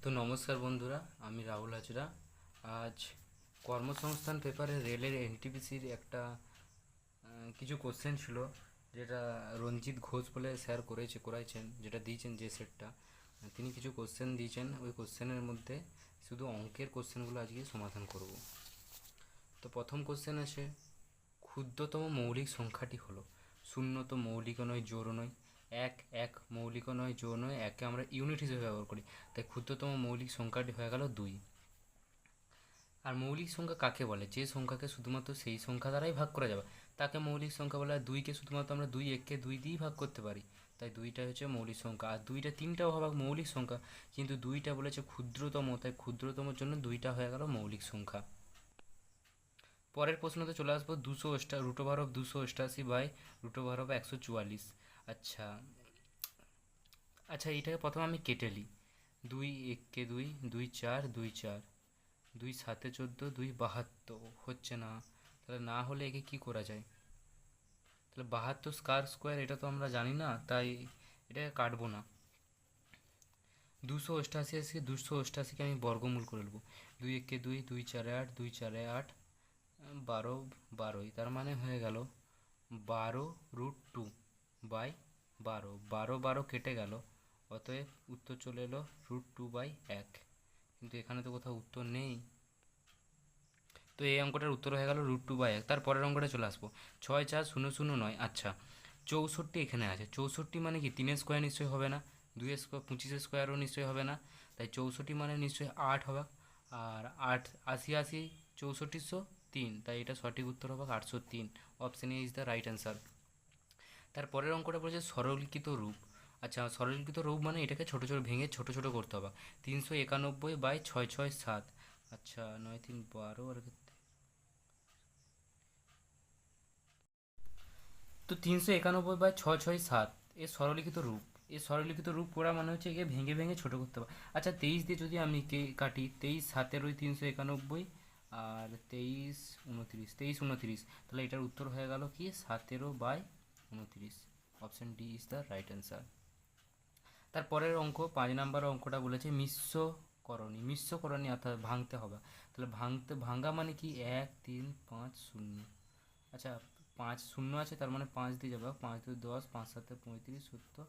তো নমস্কার বন্ধুরা, আমি রাহুল হাজরা। আজ কর্মসংস্থান পেপারে রেলের এনটিপিসির একটা কিছু কোশ্চেন ছিল, যেটা রঞ্জিত ঘোষ বলে স্যার করাইছেন, যেটা দিয়েছেন যে সেটটা তিনি কিছু কোশ্চেন দিয়েছেন। ওই কোশ্চেনের মধ্যে শুধু অঙ্কের কোশ্চেনগুলো আজকে সমাধান করব। তো প্রথম কোশ্চেন আছে, ক্ষুদ্রতম মৌলিক সংখ্যাটি হলো শূন্য। তো মৌলিকও নয়, জোড়ও নয়। এক এক মৌলিকও নয়, জোড় নয়। একে আমরা ইউনিট হিসেবে ব্যবহার করি, তাই ক্ষুদ্রতম মৌলিক সংখ্যাটি হয়ে গেল 2। আর মৌলিক সংখ্যা কাকে বলে? যে সংখ্যাকে শুধুমাত্র সেই সংখ্যা দ্বারাই ভাগ করা যাবে তাকে মৌলিক সংখ্যা বলে। আর 2কে শুধুমাত্র আমরা 2 এককে 2 দিয়েই ভাগ করতে পারি, তাই 2টা হচ্ছে মৌলিক সংখ্যা। আর 2টা 3টাও হবে মৌলিক সংখ্যা, কিন্তু 2টা বলেছে ক্ষুদ্রতম, তাই ক্ষুদ্রতমের জন্য 2টা হয়ে গেল মৌলিক সংখ্যা। পরের প্রশ্নতে চলে আসবো, 288/188 আচ্ছা আচ্ছা এইটাকে প্রথমে আমি কেটে নিই। 2 এককে 2, 2 4, 2 4, 2 7 14, 2 72 হচ্ছে না। তাহলে না হলে একে কি করা যায়? তাহলে 72 স্কোয়ার, এটা তো আমরা জানি না, তাই এটাকে কাটবো না। 288কে আমি বর্গমূল করে নেবো। 2 একে 2, 2 4 8, 2 4 8, 12 12, তার মানে হয়ে গেল 12√2/12। 12 কেটে গেল, অতএব উত্তর চলে এলো √2/1। কিন্তু এখানে তো কোথাও উত্তর নেই, তো এই অঙ্কটার উত্তর হয়ে গেল √2/1। তার পরের অঙ্কটা চলে আসবো, 64009। আচ্ছা, 64 এখানে আছে। 64 মানে কি 3 স্কোয়ার নিশ্চয়ই হবে না, 2 স্কোয়ার 25 স্কোয়ারও নিশ্চয়ই হবে না, তাই 64 মানে নিশ্চয়ই 8 হবে। আর 8 80 80 6403, তাই এটা সঠিক উত্তর হবে 803। Option A is the right answer. তার পরের অঙ্কটা বলেছে সরলীকৃত রূপ। আচ্ছা, সরলীকৃত রূপ মানে এটাকে ছোটো ছোটো ভেঙে ছোটো ছোটো করতে হবে। 391/667। আচ্ছা, 9 3 12 আর তো 391/667 এর সরলীকৃত রূপ। এর সরলীকৃত রূপ করা মানে হচ্ছে একে ভেঙে ভেঙে ছোটো করতে হবে। আচ্ছা, 23 দিয়ে যদি আমি কাটি, 23 7 391, আর 23 29, 23 29, তাহলে এটার উত্তর হয়ে গেল কি 17/29। Option D is the right answer. তারপরের অঙ্ক 5 নম্বর অঙ্কটা বলেছে মিশ্রকরণী। মিশ্রকরণী অর্থাৎ ভাঙতে হবে। তাহলে ভাঙা মানে কি 1 3 5 0। আচ্ছা, 5 শূন্য আছে, তার মানে 5 দিয়ে যাবে। 5 2 10, 5 7 35 70,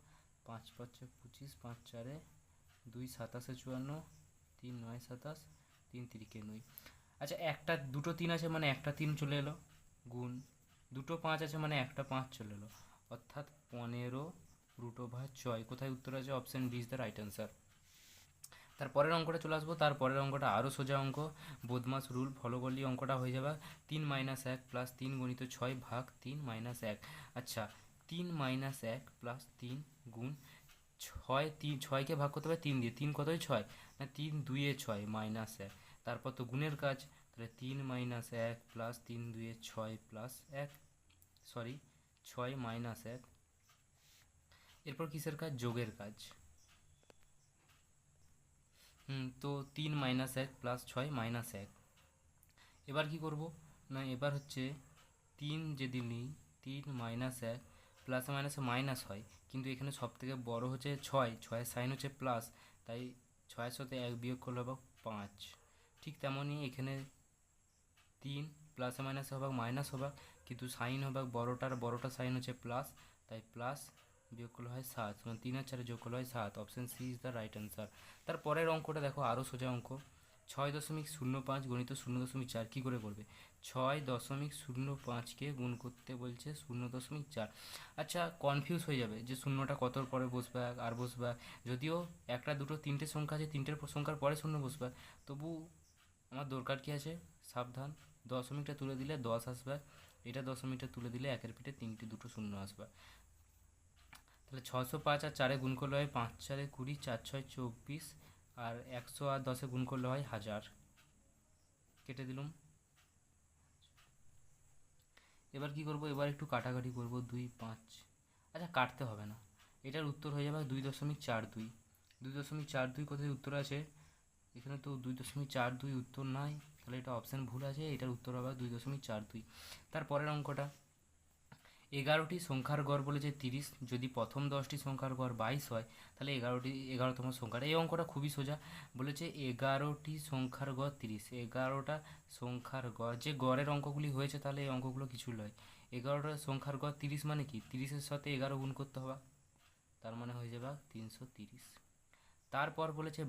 5 5 25, 5 4 2 27 54, 3 9 27, 3 3 9। আচ্ছা, একটা দুটো 3 আছে মানে একটা 3 চলে এলো, গুণ দুটো 5 আছে মানে একটা 5 চলে এলো, অর্থাৎ 15√6। কোথায় উত্তর আছে? Option D is the right answer. তারপরের অঙ্কটা চলে আসবো। তারপরের অঙ্কটা আরও সোজা অঙ্ক, বদমাস রুল ফলো করলেই অঙ্কটা হয়ে যাবে। 3 - 1 প্লাস 3 গুণিত 6 ভাগ 3 - 1। আচ্ছা, 3 - 1 প্লাস 3 গুণ 6, 6কে ভাগ করতে হবে 3 দিয়ে। 3 কতই 6 না, 3 2 6 মাইনাস 1। তারপর তো গুণের কাজ, তাহলে 3 - 1 প্লাস 3 2 6 প্লাস 1, সরি 6 - 1। এরপর কিসের কাজ? যোগের কাজ। তো 3 - 1 প্লাস 6 - 1। এবার কি করব না, এবার হচ্ছে 3 যদি নিই, 3 - 1 প্লাসে মাইনাসে মাইনাস হয়, কিন্তু এখানে সব থেকে বড় হচ্ছে 6, 6-এর সাইন হচ্ছে প্লাস, তাই 6-এর সাথে 1 বিয়োগ করলে হবে 5। ঠিক তেমনই এখানে 3 প্লাসে মাইনাসে হবে মাইনাস হবে, কিন্তু সাইন হবে বড়টার সাইন হচ্ছে প্লাস, তাই প্লাস বিয়োগ করলে হয় 7, মানে 3 আর 4 যোগ করলে হয় 7। Option C is the right answer. তার পরের অঙ্কটা দেখো, আরও সোজা অঙ্ক, 6.05 গণিত 0.4 কী করে করবে? 6.05কে গুণ করতে বলছে 0.4। আচ্ছা, কনফিউজ হয়ে যাবে যে শূন্যটা কতর পরে বসবে আর বসবে। যদিও একটা দুটো তিনটে সংখ্যা আছে, তিনটের সংখ্যার পরে শূন্য বসবে, তবু আমার দরকার কি আছে? সাবধান। দশমিকটা তুলে দিলে 10 আসবে, এটা দশমিকটা তুলে দিলে একের পিঠে দুটো শূন্য আসবে। তাহলে 605 আর 4-এ গুণ করলে হয় 5 4 20, 4 6 24, আর 100 আর 10-এ গুণ করলে হয় 1000। কেটে দিলাম। এবার কি করব? এবার একটু কাটাকাটি করব। 2 5, আচ্ছা কাটতে হবে না, এটার উত্তর হয়ে যাবে 2.42। 2.42 কোথায় উত্তর আছে? এখানে তো 2.42 উত্তর নাই, তাহলে এটা অপশান ভুল আছে, এটার উত্তর হবে 2.42। তারপরের অঙ্কটা, 11টি সংখ্যার গড় বলেছে 30, যদি প্রথম 10টি সংখ্যার গড় 22 হয় তাহলে 11তম সংখ্যাটা, এই অঙ্কটা খুবই সোজা। বলেছে 11টি সংখ্যার গড় 30, 11টা সংখ্যার গড়, যে গড়ের অঙ্কগুলি হয়েছে তাহলে এই অঙ্কগুলো কিছু নয়। 11টা সংখ্যার গড় 30 মানে কি 30-এর সাথে 11 গুণ করতে হবে, তার মানে হয়ে যাবে 330। তারপর বলেছে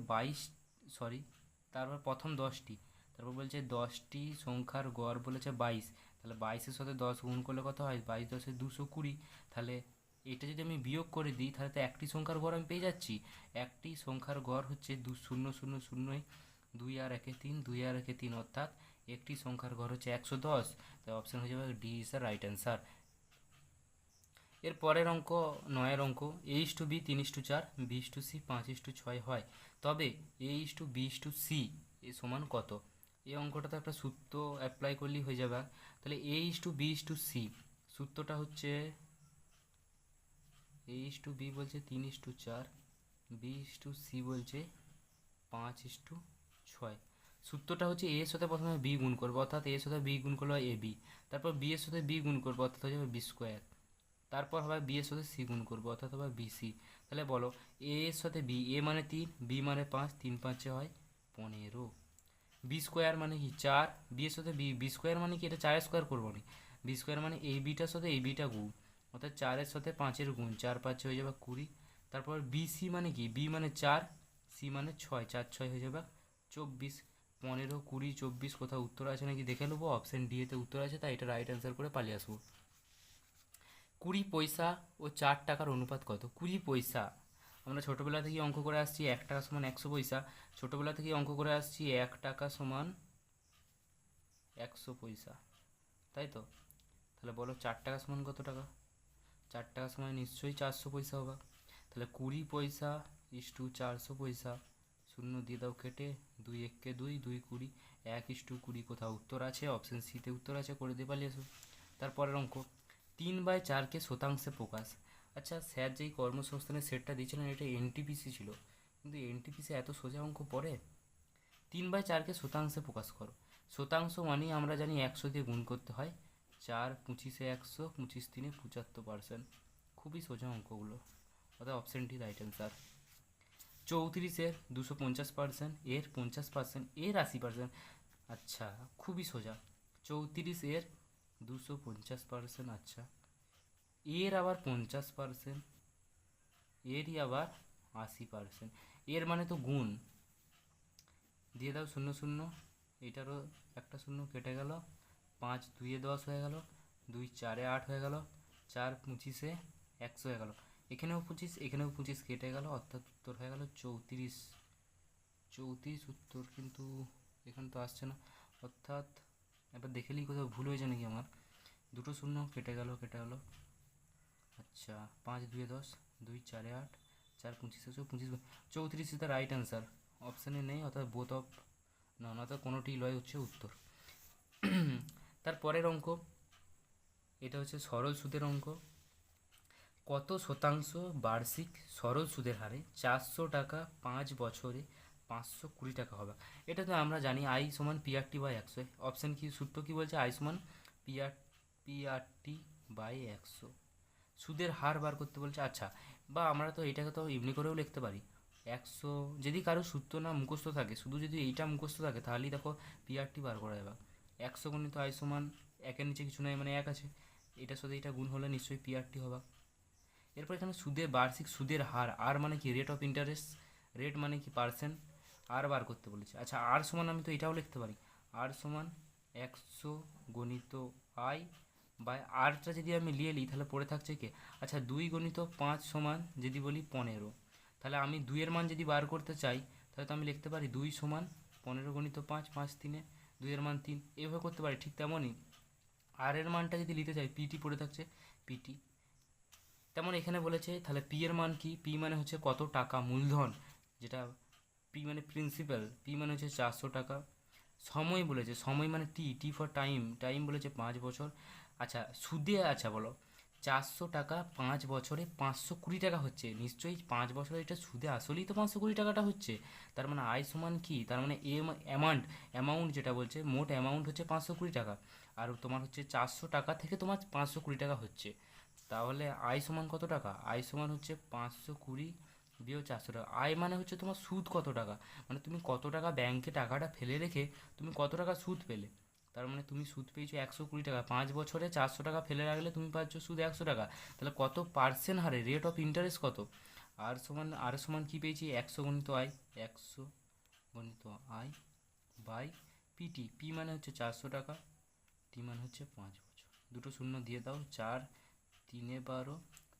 তারপর প্রথম 10টি, তারপর বলছে 10টি সংখ্যার গড় বলেছে 22, তাহলে 22-এর সাথে 10 গুণ করলে কত হয়, 22 × 10 = 220। তাহলে এটা যদি আমি বিয়োগ করে দিই তাহলে তো একটি সংখ্যার গড় আমি পেয়ে যাচ্ছি। একটি সংখ্যার গড় হচ্ছে 2000, 2 আর 1 3, 2 আর 1 3, অর্থাৎ একটি সংখ্যার গড় হচ্ছে 110। তাই অপশান হয়ে যাবে D is the right answer. এর পরের অঙ্ক 9-এর অঙ্ক, a:b 3:4, b:c 5:6 হয়, তবে a:b:c এ সমান কত? এই অঙ্কটাতে একটা সূত্র অ্যাপ্লাই করলেই হয়ে যাবে। তাহলে a:b:c সূত্রটা হচ্ছে a:b বলছে 3:4, b:c বলছে 5:6। সূত্রটা হচ্ছে a এর সাথে প্রথমে b গুণ করবো, অর্থাৎ a এর সাথে b গুণ করলে হয় ab, তারপর b এর সাথে b গুণ করবো, অর্থাৎ হয়ে যাবে b স্কোয়ার, তারপর হবে বি এর সাথে সি গুণ করবো, অর্থাৎ হবে বিসি। তাহলে বলো এ এর সাথে বি, এ মানে 3, বি মানে 5, 3 5 হয় 15। বি স্কোয়ার মানে কি 4, বি এর সাথে বি স্কোয়ার মানে কি, এটা 4 স্কোয়ার করবো না, বি স্কোয়ার মানে এই বিটার সাথে এই বিটা গুণ, অর্থাৎ 4-এর সাথে 5-এর গুণ, 4 5 হয়ে যাবে 20। তারপর বিসি মানে কি, বি মানে 4, সি মানে 6, 4 6 হয়ে যাবে 24। 15 20 24 কোথাও উত্তর আছে নাকি দেখে নেবো, অপশান ডি এতে উত্তর আছে, তাই এটা রাইট অ্যান্সার করে পালিয়ে আসবো। 20 পয়সা ও 4 টাকার অনুপাত কত? 20 পয়সা, আমরা ছোটোবেলা থেকে অঙ্ক করে আসছি 1 টাকা সমান 100 পয়সা, ছোটোবেলা থেকে অঙ্ক করে আসছি 1 টাকা সমান 100 পয়সা, তাই তো? তাহলে বলো 4 টাকা সমান কত টাকা? 4 টাকা সমান নিশ্চয়ই 400 পয়সা হবে। তাহলে 20 পয়সা ইস্টু 400 পয়সা, শূন্য দিয়ে দাও কেটে, 2 1 2, 2 20, 1:20 কোথাও উত্তর আছে, অপশান সিতে উত্তর আছে, করে দিয়ে পালিয়ে আসো। তারপরের অঙ্ক 3/4কে শতাংশে প্রকাশ। আচ্ছা, স্যার যেই কর্মসংস্থানের সেটটা দিয়েছিলেন এটা এনটিপিসি ছিল, কিন্তু এনটিপিসি এত সোজা অঙ্ক পড়ে? 3/4কে শতাংশে প্রকাশ করো। শতাংশ মানেই আমরা জানি 100 দিয়ে গুণ করতে হয়, 4 25-এ 100, 25 3-এ 75%। খুবই সোজা অঙ্কগুলো, অর্থাৎ অপশান ডি রাইট অ্যান্সার। 34-এর 250%, এর 50%, এর 80%। আচ্ছা, খুবই সোজা। 34-এর 250%, আচ্ছা, এর আবার 50%, এরই আবার 80%, এর মানে তো গুণ, দিয়ে দাও 0 0, এটারও একটা শূন্য কেটে গেল, 5 2-এ 10 হয়ে গেল, 2 4-এ 8 হয়ে গেল, 4 25-এ 100 হয়ে গেল, এখানেও 25 এখানেও 25 কেটে গেল, অর্থাৎ উত্তর হয়ে গেল 34। 34 উত্তর, কিন্তু এখানে তো আসছে না, অর্থাৎ এবার দেখে নিই কোথাও ভুল হয়েছে নাকি আমার, দুটো শূন্য কেটে গেল। আচ্ছা, 5 2-এ 10, 2 4-এ 8, 4 25-এ 25, 34 ইজ দ্য রাইট অ্যান্সার, অপশানে নেই, অর্থাৎ বোথ অফ না, অর্থাৎ কোনোটি লয় হচ্ছে উত্তর। তারপরের অঙ্ক, এটা হচ্ছে সরল সুদের অঙ্ক। কত শতাংশ বার্ষিক সরল সুদের হারে 400 টাকা 5 বছরে 520 টাকা হবে? এটা তো আমরা জানি আই সমান পিআরটি বাই 100, অপশান কি সূত্র কি বলছে, আই সমান পিআরটি বাই 100, সুদের হার বার করতে বলছে। আচ্ছা, বা আমরা তো এটাকে তো এমনি করেও লিখতে পারি, 100, যদি কারো সূত্র না মুখস্থ থাকে, শুধু যদি এইটা মুখস্থ থাকে তাহলেই দেখো পিআরটি বার করা যাবে। 100 গুণিত আই সমান, একের নিচে কিছু নয় মানে 1 আছে, এটার সাথে এটা গুণ হলে নিশ্চয়ই পিআরটি হবে। এরপর এখানে সুদের বার্ষিক সুদের হার, আর মানে কি রেট অফ ইন্টারেস্ট, রেট মানে কি পার্সেন্ট, আর বার করতে বলেছে। আচ্ছা, আর সমান আমি তো এটাও লিখতে পারি, আর সমান 100 গণিত আই বাই, আরটা যদি আমি নিয়ে নিই তাহলে পড়ে থাকছে কে, আচ্ছা 2 গণিত 5 সমান যদি বলি 15, তাহলে আমি 2-এর মান যদি বার করতে চাই তাহলে তো আমি লিখতে পারি 2 সমান 15 গণিত 5, 5 3-এ 2-এর মান 3, এভাবে করতে পারি। ঠিক তেমনই আর এর মানটা যদি নিতে চাই, পিটি পড়ে থাকছে পিটি, তেমন এখানে বলেছে তাহলে পি এর মান কি, পি মানে হচ্ছে কত টাকা মূলধন, যেটা পি মানে প্রিন্সিপাল, পি মানে হচ্ছে 400 টাকা। সময় বলেছে, সময় মানে টি, টি ফর টাইম, টাইম বলেছে 5 বছর। আচ্ছা সুদে, আচ্ছা বলো 400 টাকা 5 বছরে 520 টাকা হচ্ছে, নিশ্চয়ই 5 বছরে এটা সুদে আসলেই তো 520 টাকাটা হচ্ছে, তার মানে আয় সমান কি, তার মানে অ্যামাউন্ট যেটা বলছে মোট অ্যামাউন্ট হচ্ছে 520 টাকা, আর তোমার হচ্ছে 400 টাকা থেকে তোমার 520 টাকা হচ্ছে, তাহলে আয় সমান কত টাকা? আয় সমান হচ্ছে 520 - 400 টাকা। আয় মানে হচ্ছে তোমার সুদ কত টাকা, মানে তুমি কত টাকা ব্যাংকে টাকাটা ফেলে রেখে তুমি কত টাকা সুদ পেলে। তার মানে তুমি সুদ পেয়েছো 120 টাকা, 5 বছরে 400 টাকা ফেলে রাখলে তুমি পাচ্ছ সুদ 100 টাকা। তাহলে কত পার্সেন্ট হারে রেট অফ ইন্টারেস্ট কত? আর সমান কি পেয়েছি, 100 × আয়, 100 × আয় বাই পিটি। পি মানে হচ্ছে 400 টাকা, টি মানে হচ্ছে 5 বছর। দুটো শূন্য দিয়ে দাও, 4 × 3 = 12,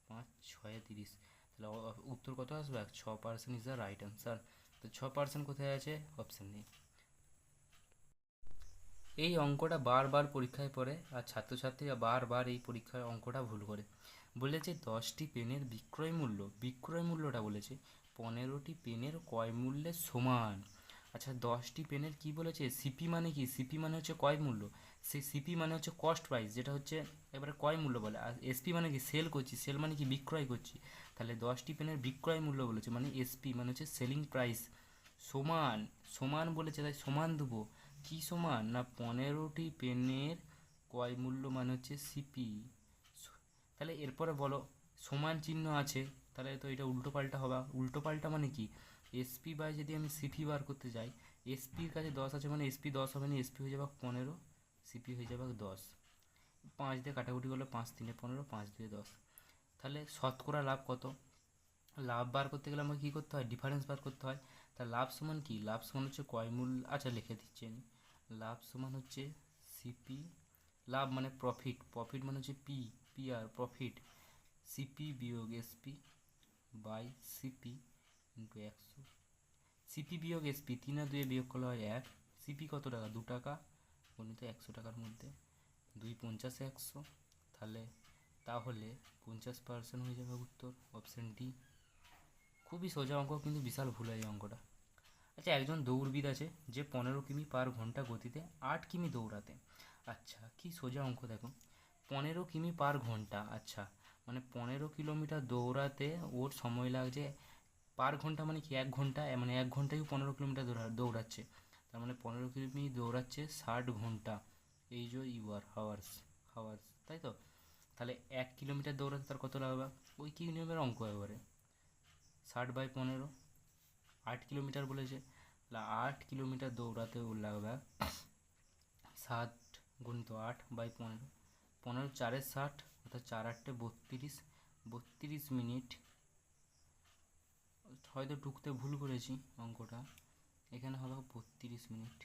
5 × 6 = 30। তাহলে উত্তর কত আসবে? 6% ইজ দ্য রাইট অ্যান্সার। তো 6% কোথায় আছে? অপশান নেই। এই অঙ্কটা বারবার পরীক্ষায় পড়ে, আর ছাত্রছাত্রীরা বারবার এই পরীক্ষার অঙ্কটা ভুল করে। বলেছে 10টি পেনের বিক্রয় মূল্যটা বলেছে 15টি পেনের ক্রয় মূল্যের সমান। আচ্ছা, 10টি পেনের কি বলেছে? সিপি মানে কি? সিপি মানে হচ্ছে ক্রয় মূল্য, সেই সিপি মানে হচ্ছে কস্ট প্রাইস, যেটা হচ্ছে এবারে ক্রয় মূল্য বলে। আর এসপি মানে কি? সেল করছি, সেল মানে কি? বিক্রয় করছি। তাহলে 10টি পেনের বিক্রয় মূল্য বলেছে মানে এসপি মানে হচ্ছে সেলিং প্রাইস, সমান, সমান বলেছে তাই সমান দেবো। কি সমান? না 15টি পেনের ক্রয় মূল্য মানে হচ্ছে সিপি। তাহলে এরপরে বলো, সমান চিহ্ন আছে, তাহলে তো এটা উল্টো পাল্টা হবে। উল্টো পাল্টা মানে কি? এসপি বাই যদি আমি সিপি বার করতে যাই, এসপির কাছে 10 আছে মানে এসপি 10 হবে না, এসপি হয়ে যাবে 15, সিপি হয়ে যাবে 10। 5 দিয়ে কাটাকুটি করলে 5 × 3 = 15, 5 × 2 = 10। তাহলে শতকরা লাভ কত? লাভ বার করতে গেলে আমাকে কী করতে হয়? ডিফারেন্স বার করতে হয়। তা লাভ সমান কি? লাভ সমান হচ্ছে ক্রয় মূল্য, আচ্ছা লিখে দিচ্ছি আমি। লাভ সমান হচ্ছে সিপি, লাভ মানে প্রফিট, প্রফিট মানে হচ্ছে পি, পি আর প্রফিট, সিপি বিয়োগ SP by CP into 100। CP বিয়োগ এসপি, 3 আর 2 বিয়োগ করলে হয় 1। সিপি কত টাকা? 2 টাকা, গণিত 100 টাকার মধ্যে 2 × 50 = 100। তাহলে 50% হয়ে যাবে উত্তর, অপশান ডি। খুবই সোজা অঙ্ক, কিন্তু বিশাল ভুল হয় এই অঙ্কটা। আচ্ছা, একজন দৌড়বিদ আছে যে 15 কিমি/ঘন্টা গতিতে 8 কিমি দৌড়াতে। আচ্ছা, কি সোজা অঙ্ক দেখো, 15 কিমি/ঘন্টা, আচ্ছা মানে 15 কিলোমিটার দৌড়াতে ওর সময় লাগছে পার ঘন্টা, মানে কি 1 ঘন্টা, মানে 1 ঘন্টায় 15 কিলোমিটার দৌড়াচ্ছে। তার মানে 15 কিমি দৌড়াচ্ছে 60 ঘন্টা, এই যে ইউআর হাওয়ার্স, হাওয়ার্স, তাই তো। তাহলে 1 কিলোমিটার দৌড়াতে তার কত লাগবে? ওই কিলোমিটার অঙ্ক এবারে 60/15, 8 কিলোমিটার বলেছে, তাহলে 8 কিলোমিটার দৌড়াতে ওর লাগবে 7 × 8/15, 15 × 4 = 60, অর্থাৎ 4 × 8 = 32, 32 মিনিট। হয়তো টুকতে ভুল করেছি অঙ্কটা, এখানে হবে 32 মিনিট,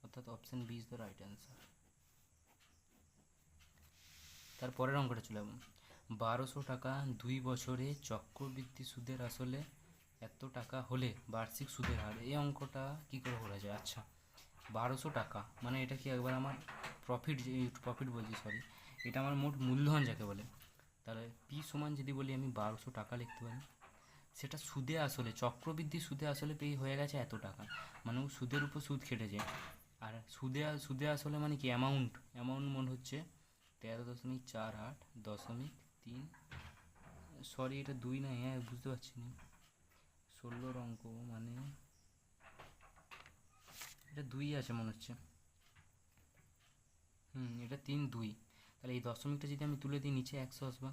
অর্থাৎ option B is the right answer. তারপরের অঙ্কটা চলে যাব। 1200 টাকা 2 বছরে চক্রবৃদ্ধি সুদের আসলে এত টাকা হলে বার্ষিক সুদের হার। এই অঙ্কটা কী করে করা যায়? আচ্ছা, 1200 টাকা মানে এটা কি একবার আমার প্রফিট, প্রফিট বলছি সরি, এটা আমার মোট মূলধন যাকে বলে। তাহলে পি সমান যদি বলি আমি 1200 টাকা লিখতে পারি, সেটা সুদে আসলে, চক্রবৃদ্ধি সুদে আসলে পেয়ে হয়ে গেছে এত টাকা, মানে ও সুদের উপর সুদ খেটেছে। আর সুদে আসলে মানে কি অ্যামাউন্ট, অ্যামাউন্ট মনে হচ্ছে 13.48.3, সরি এটা 2 না, হ্যাঁ বুঝতে পারছি না, 16 অঙ্ক মানে এটা 2 আছে মনে হচ্ছে, এটা 3, 2। তাহলে এই দশমিকটা যদি আমি তুলে দিই নিচে 100 আসবে,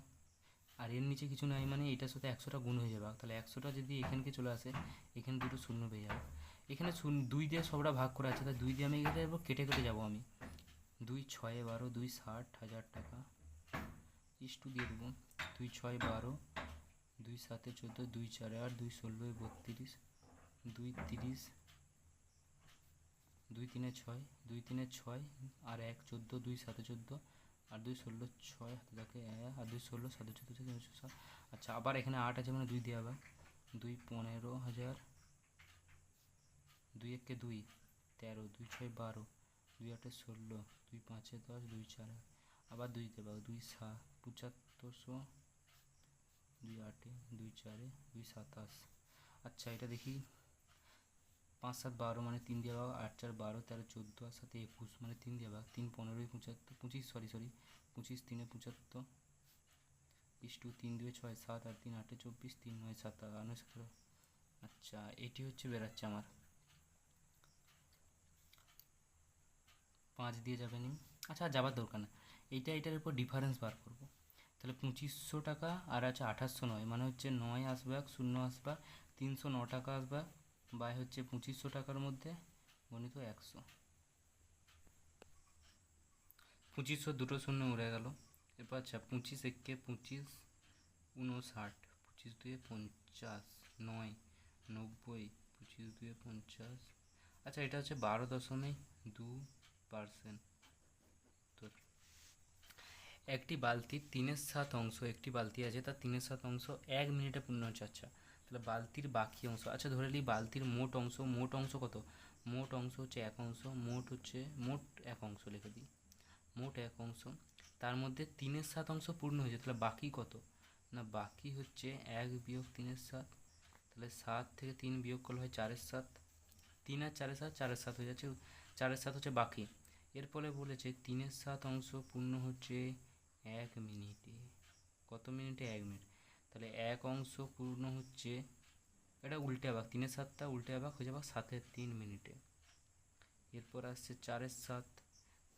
আর এর নিচে কিছু নাই, মানে এটার সাথে 100টা গুণ হয়ে যাবে। তাহলে 100টা যদি এখানকে চলে আসে, এখানে দুটো শূন্য পেয়ে যাবে। এখানে 2 দিয়ে সবটা ভাগ করা আছে, তাই 2 দিয়ে আমি এখানে কেটে কেটে যাবো আমি। 2 × 6 = 12, 2 × 60,000 টাকা ইস্টু দিয়ে দেবো। 2 × 6 = 12, 2 × 7 = 14, 2 × 4 = 8, 2 × 16 = 32, 2 × 30, 2 × 3 = 6, 2 × 3 = 6 আর 1 = 14, 2 × 7 = 14, আর 2 × 16 = 6, হাতে থাকে 1, আর 2 × 16 = 7, 14, 14। আচ্ছা, আবার এখানে 8 আছে মানে 2 দিয়ে হবে, 2 × 15,000, 2 × 1 = 2, 13, 2 × 6 = 12, 2 × 8 = 16, 2 × 5 = 10, 2 × 4 আবার 2 দিতে পারো, 2 × 7 = 7500, 2 × 8, 2 × 4, 2 × 27। আচ্ছা, এটা দেখি, 5 × 7 = 12 মানে 3 দিয়ে ভাগ, 8 × 4 = 12, 13 × 14, আর 7 = 21 মানে 3 দিয়ে ভাগ, 3 × 15 = 75, 25 সরি 25, 3 × 75 ইস্টু 3 × 2 = 6, 7 আর 3 = 8, 24, 3 × 9 = 17, 17। আচ্ছা, এটি হচ্ছে বেরাচ্ছে আমার 5 দিয়ে যাবে নি। আচ্ছা আর যাবার দরকার না, এটার উপর ডিফারেন্স বার করবো। তাহলে 2500 টাকা আর আছে 2809, মানে হচ্ছে 9 আসবে, 0 আসবে, 309 টাকা আসবে, বাই হচ্ছে 2500 টাকার মধ্যে গণিত 100। 2500 দুটো শূন্য উড়ে গেল। এরপর আচ্ছা 25 একে 25, 59, 25 দুয়ে 50, 9, 90, 25 দুয়ে 50। আচ্ছা এটা হচ্ছে 12.2%। তো একটি বালতির 3/7 অংশ, একটি বালতি আছে তার 3/7 অংশ 1 মিনিটে পূর্ণ হচ্ছে। আচ্ছা তাহলে বালতির বাকি অংশ, আচ্ছা ধরে নিই বালতির মোট অংশ কত? মোট অংশ হচ্ছে 1 অংশ, মোট 1 অংশ লিখে দিই, মোট 1 অংশ, তার মধ্যে 3/7 অংশ পূর্ণ হয়েছে, তাহলে বাকি কত? না বাকি হচ্ছে 1 বিয়োগ 3/7, তাহলে 7 থেকে 3 বিয়োগ করলে হয় 4/7, 3 আর 4/7 4/7 হয়ে যাচ্ছে, 4/7 হচ্ছে বাকি। এর ফলে বলেছে 3/7 অংশ পূর্ণ হচ্ছে 1 মিনিটে। কত মিনিটে? 1 মিনিট। তাহলে 1 অংশ পূর্ণ হচ্ছে, এটা উল্টে আবার 3/7টা উল্টে আবার হয়ে যাবে 7/3 মিনিটে। এরপর আসছে 4/7,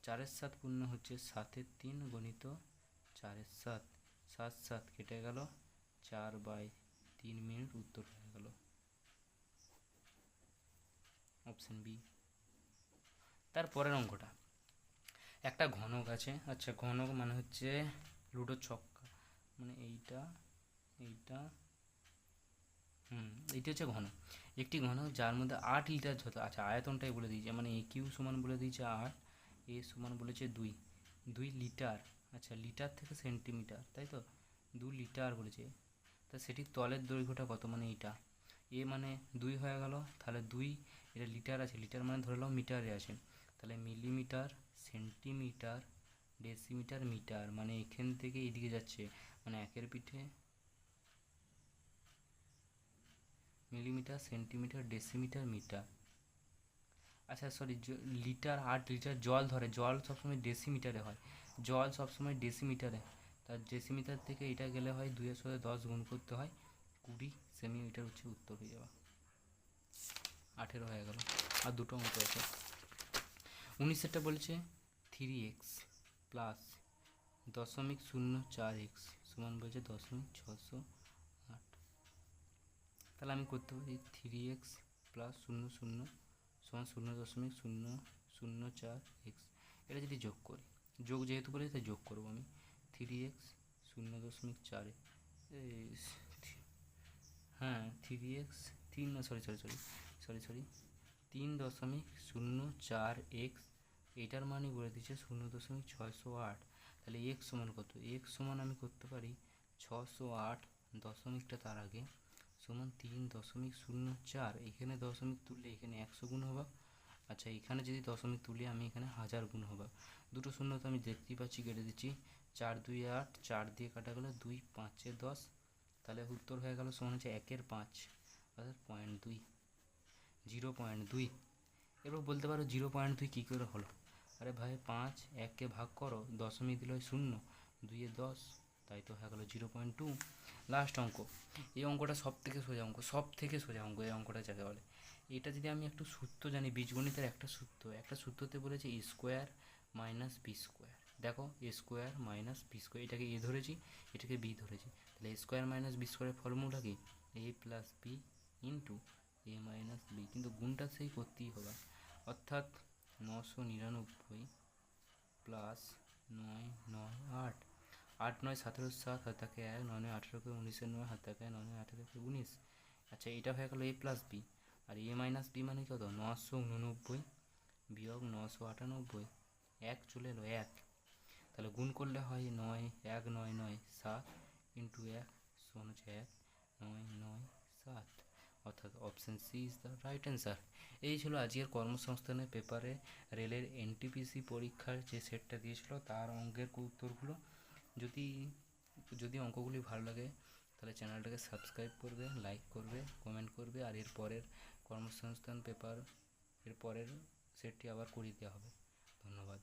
4/7 পূর্ণ হচ্ছে 7/3 গণিত 4/7, 7 কেটে গেল, 4/3 মিনিট, উত্তর হয়ে গেল অপশন বি। তারপরের অঙ্কটা, একটা ঘনক আছে। আচ্ছা ঘনক মানে হচ্ছে লুডোর ছক্কা, মানে এইটা এইটা এইটা হচ্ছে ঘনক। একটি ঘনক যার মধ্যে 8 লিটার যত, আচ্ছা আয়তনটাই বলে দিয়েছে, মানে এ কিউ সমান বলে দিয়েছে 8, এ সমান বলেছে 2 লিটার। আচ্ছা লিটার থেকে সেন্টিমিটার, তাই তো 2 লিটার বলেছে। তা সেটির তলের দৈর্ঘ্যটা কত? মানে এইটা এ মানে 2 হয়ে গেল, তাহলে 2, এটা লিটার আছে, লিটার মানে ধরে নাও মিটারে আছে, তাহলে মিলিমিটার, সেন্টিমিটার, ডেসিমিটার, মিটার, মানে এখান থেকে এদিকে যাচ্ছে, মানে একের পিঠে মিলিমিটার, সেন্টিমিটার, ডেসিমিটার, মিটার। আচ্ছা সরি, লিটার 8 লিটার জল ধরে, জল সবসময় ডেসিমিটারে হয়, জল সবসময় ডেসিমিটারে, তার ডেসিমিটার থেকে এটা গেলে হয় 2-এর সাথে 10 গুণ করতে হয়, 20 সেমি, এটার হচ্ছে উত্তর হয়ে যাওয়া 18 হয়ে গেল। আর দুটো অঙ্ক আছে। 19-এরটা বলছে 3x প্লাস 0.04x সমান বলছে 0.608। তাহলে আমি করতে পারি 3x প্লাস 00 সমান 0.004x, এটা যদি যোগ করি, যোগ যেহেতু বলেছে তাই যোগ করবো আমি। 3x 0.4, হ্যাঁ 3x 3 না সরি 3.004x, এইটার মানই বলে দিচ্ছে 0.608। তাহলে এক্স সমান কত? এক্স সমান আমি করতে পারি 608 দশমিকটা তার আগে সমান 3.04, এখানে দশমিক তুললে এখানে 100 গুণ হবে। আচ্ছা এখানে যদি দশমিক তুলি আমি এখানে 1000 গুণ হবে। দুটো শূন্য তো আমি দেখতেই পাচ্ছি, কেটে দিচ্ছি, 4 2 8, 4 দিয়ে কাটা গেলো 2 5 10, তাহলে উত্তর হয়ে গেল সমান হচ্ছে 1/5, অর্থাৎ 0.2, 0.2। এবার বলতে পারো 0.2 কী করে হলো? আরে ভাই 5 1কে ভাগ করো, দশমিক দিলে 0, 2 10, তাই তো হয়ে গেলো 0.2। লাস্ট অঙ্ক, এই অঙ্কটা সব থেকে সোজা অঙ্ক, এই অঙ্কটা যাকে বলে। এটা যদি আমি একটু সূত্র জানি, বীজগণিতের একটা সূত্রতে বলেছে এ স্কোয়ার মাইনাস বি স্কোয়ার। দেখো এ স্কোয়ার মাইনাস বি স্কোয়ার, এটাকে এ ধরেছি, এটাকে বি ধরেছি, তাহলে এ স্কোয়ার মাইনাস বি স্কোয়ারের ফর্মুলা কি? এ প্লাস বি ইন্টু এ মাইনাস বি, কিন্তু গুণটা সেই করতেই হবে, অর্থাৎ 999 প্লাস 9 9 8, 8 9 17 7 হাত থাকে 1, 9 9 18 19 9 হাত থাকে 9 9 18 19। আচ্ছা এটা হয়ে গেল এ প্লাস বি, আর এ মাইনাস বি মানে কত? 989 বিয়োগ 998, 1 চলে এলো 1, তাহলে গুণ করলে হয় 9 1 9 9 7 ইন্টু 1 সমান হচ্ছে 1 9 9 7, অর্থাৎ option C is the right answer. এই ছিল আজকের কর্মসংস্থানের পেপারে রেলের এনটিপিসি পরীক্ষার যে সেটটা দিয়েছিল তার অঙ্কের উত্তরগুলো। যদি যদি অঙ্কগুলি ভালো লাগে তাহলে চ্যানেলটাকে সাবস্ক্রাইব করবে, লাইক করবে, কমেন্ট করবে, আর এর পরের কর্মসংস্থান পেপার এর পরের সেটটি আবার করিয়ে দেওয়া হবে। ধন্যবাদ।